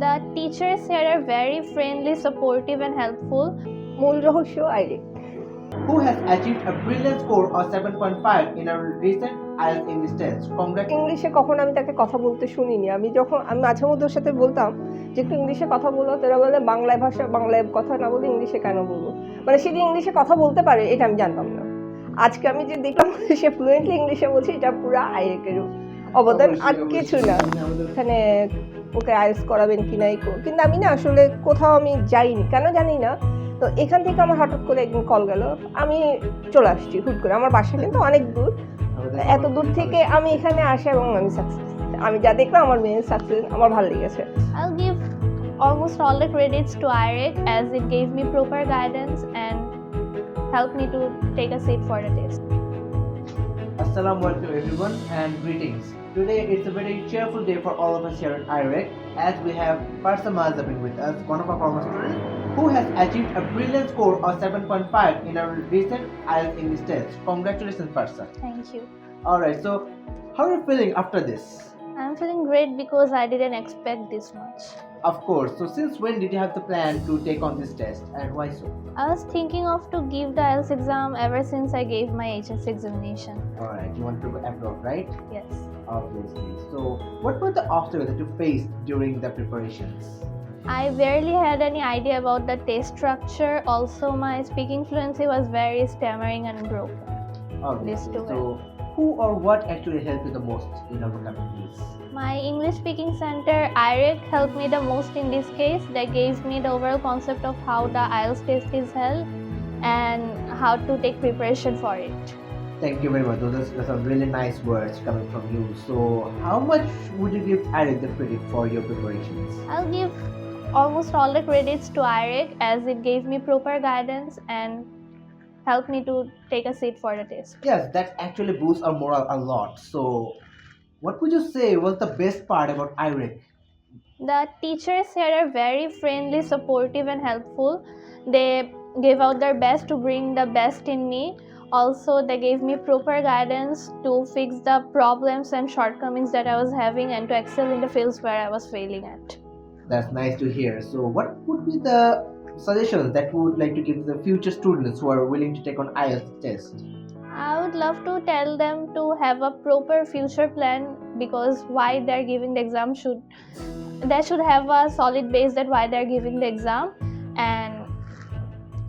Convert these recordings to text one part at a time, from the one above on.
The teachers here are very friendly, supportive and helpful. মূল রহস্য আইরিক। Who has achieved a brilliant score of 7.5 in a recent IELTS English test? Congratulations. ইংলিশে কখনো আমি তাকে কথা বলতে শুনিনি। আমি মাঝে মধ্যে ওর সাথে বলতাম যে একটু ইংলিশে কথা বলো, তারা বলে বাংলায় কথা না বলে ইংলিশে কেন বলবো, মানে সে যে ইংলিশে কথা বলতে পারে এটা আমি জানতাম না। আজকে আমি যে দেখলাম সে ফ্লুয়েন্টলি ইংলিশে বলছে, এটা পুরো আইরিকের অবদান, আর কিছু না। এখানে ওকে আইএলটিএস করাবেন কি নাই, কিন্তু আমি না আসলে কোথাও আমি যাইনি, কেন জানি না। তো এখান থেকে আমার হঠাৎ করে একদিন কল গেল, আমি চলে আসছি হুট করে। আমার বাসা কিন্তু অনেক দূর, এত দূর থেকে আমি এখানে আসি এবং আমি সাকসেস। আমি যা দেখলাম আমার মেয়ের সাকসেস আমার ভালো লেগেছে। I'll give almost all the credits to IREC as it gave me proper guidance and helped me to take a seat for the test. Assalamu alaikum everyone and greetings. Today it's a very cheerful day for all of us here at IREC as we have Parsa Mazabin with us, one of our former students who has achieved a brilliant score of 7.5 in a recent IELTS English test. Congratulations Parsa. Thank you. Alright, so how are you feeling after this? I'm feeling great because I didn't expect this much. Of course, so since when did you have the plan to take on this test and why so? I was thinking of to give the IELTS exam ever since I gave my HS examination. Alright, you want to go abroad, right? Yes. Obviously. So what were the obstacles that you faced during the preparations? I barely had any idea about the test structure. Also, my speaking fluency was very stammering and broken. Obviously. two So who or what actually helped you the most in overcoming this? My English speaking center, IREC, helped me the most in this case. They gave me the overall concept of how the IELTS test is held and how to take preparation for it. Thank you very much. Those are some really nice words coming from you. So how much would you give IREC the credit for your preparations? I'll give almost all the credits to IREC as it gave me proper guidance and helped me to take a seat for the test. Yes, that actually boosts our morale a lot. So what would you say was the best part about IREC? The teachers here are very friendly, supportive and helpful. They gave out their best to bring the best in me. Also, they gave me proper guidance to fix the problems and shortcomings that I was having and to excel in the fields where I was failing at. That's nice to hear. So what would be the suggestions that you would like to give to the future students who are willing to take on IELTS test? I would love to tell them to have a proper future plan because why they're giving the exam they should have a solid base that why they're giving the exam and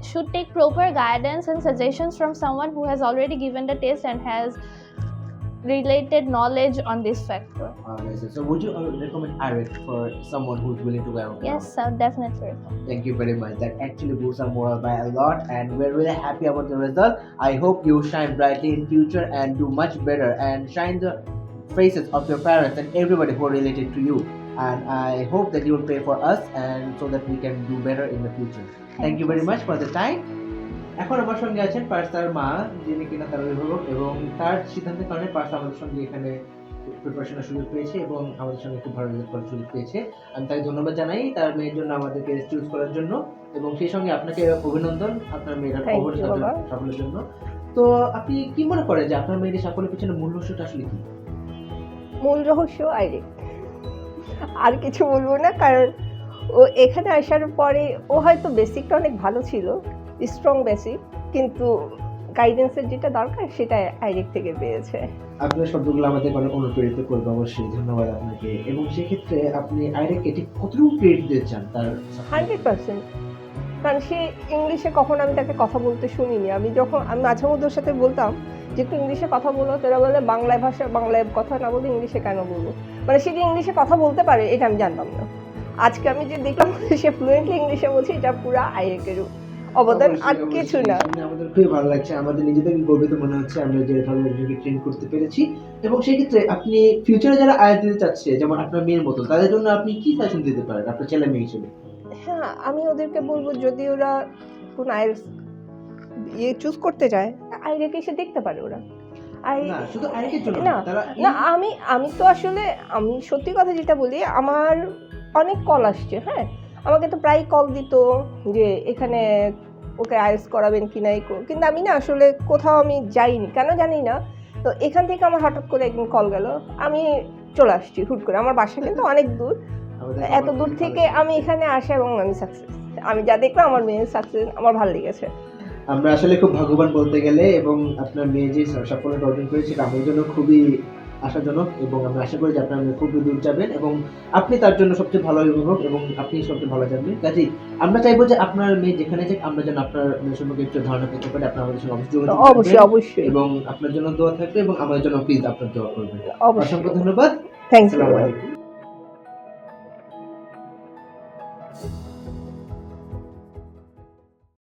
should take proper guidance and suggestions from someone who has already given the test and has related knowledge on this factor. So would you recommend IREC for someone who's willing to go out? Yes, sir, definitely. Thank you very much. That actually boosts our morale by a lot and we're really happy about the result. I hope you shine brightly in future and do much better and shine the faces of your parents and everybody who are related to you. And I hope that you will pray for us and so that we can do better in the future. Thank you very much for the time. এখন আমার সঙ্গে আছেন পার্সার মা, যিনি কিনা তার অভিভাবক এবং তার সিদ্ধান্তের কারণে পার্সা আমাদের সঙ্গে এখানে প্রিপারেশনের সুযোগ পেয়েছে এবং আমাদের সঙ্গে খুব ভালো রেজাল্ট করার সুযোগ পেয়েছে। আমি তাকে ধন্যবাদ জানাই তার মেয়ের জন্য আমাদেরকে চুজ করার জন্য এবং সেই সঙ্গে আপনাকে অভিনন্দন আপনার মেয়ের সাফল্যের জন্য। তো আপনি কি মনে করেন যে আপনার মেয়ের সাফল্যের পিছনে মূল রহস্যটা আসলে কি? মূল রহস্য আইরিক, আর কিছু বলবো না, কারণ ও এখানে আসার পরে ও হয়তো বেসিকটা অনেক ভালো ছিল, স্ট্রং বেসিক, কিন্তু গাইডেন্সের যেটা দরকার সেটা আইরিক থেকে পেয়েছে। আপনার শব্দগুলো আমাদের অনেক অনুপ্রেরিত করবে, অবশ্যই ধন্যবাদ আপনাকে। এবং সেক্ষেত্রে আপনি আইরিককে ঠিক কতটুকু ক্রেডিট দিতে চান? তার 100%, কারণ সে ইংলিশে কখনো আমি তাকে কথা বলতে শুনিনি। আমি মাঝে মধ্যে ওর সাথে বলতাম যে একটু ইংলিশে কথা বলো, তারা বলে বাংলায় কথা না বলে ইংলিশে কেন বলবো, মানে সে যে ইংলিশে কথা বলতে পারে এটা আমি জানতাম না। আজকে আমি যে দেখলাম সে ফ্লুয়েন্টলি ইংলিশে বলছে, এটা পুরো আইরিকের অবদান, আর কিছু না। আমাদের খুবই ভালো লাগছে, আমাদের নিজেদেরকে গর্বিত মনে হচ্ছে আমরা যেভাবে একজনকে ট্রেন করতে পেরেছি। এবং সেই ক্ষেত্রে আপনি ফিউচারে যারা আইএলটিএস দিতে চাচ্ছে যেমন আপনার মেয়ের মতো, তাদের জন্য আপনি কি সাজেশন দিতে পারেন আপনার ছেলে মেয়ে হিসেবে? হ্যাঁ, আমি ওদেরকে বলবো যদি ওরা কোন আইএলটিএস চুজ করতে চায় আইরিক এসে দেখতে পারে ওরা। না, আমি তো আসলে আমি সত্যি কথা যেটা বলি, আমার অনেক কল আসছে। হ্যাঁ, আমাকে তো প্রায় কল দিত যে এখানে ওকে আইএলটিএস করাবেন কি নাই, কিন্তু আমি না আসলে কোথাও আমি যাইনি, কেন জানি না। তো এখান থেকে আমার হঠাৎ করে একদিন কল গেল, আমি চলে আসছি হুট করে। আমার বাসা কিন্তু অনেক দূর, এত দূর থেকে আমি এখানে আসা এবং আমি সাকসেস, আমি যা দেখলাম আমার মেয়ের সাকসেস আমার ভালো লেগেছে। আমরা আসলে খুব ভাগ্যবান বলতে গেলে, এবং আপনার মেয়ে যে সাফল্যটা অর্জন করেছে সেটা আমাদের জন্য খুবই আশাজনক, এবং আমরা আশা করি যে আপনার মেয়ে খুবই দূর যাবেন এবং আপনি তার জন্য সবচেয়ে ভালো অভিভাবক এবং আপনি সবচেয়ে ভালো যাবেন। কাজেই আমরা চাইবো যে আপনার মেয়ে যেখানে যাক আমরা যেন আপনার মেয়ের সম্পর্কে একটু ধারণা পেতে পারি, আপনার আমাদের সঙ্গে অবশ্যই যোগাযোগ অবশ্যই করবেন অবশ্যই এবং আপনার জন্য দোয়া থাকবে এবং আমাদের জন্য প্লিজ আপনার দোয়া করবেন। অবশ্যই। অসংখ্য ধন্যবাদ। থ্যাংক আসসালামু ইউ। আলাইকুম।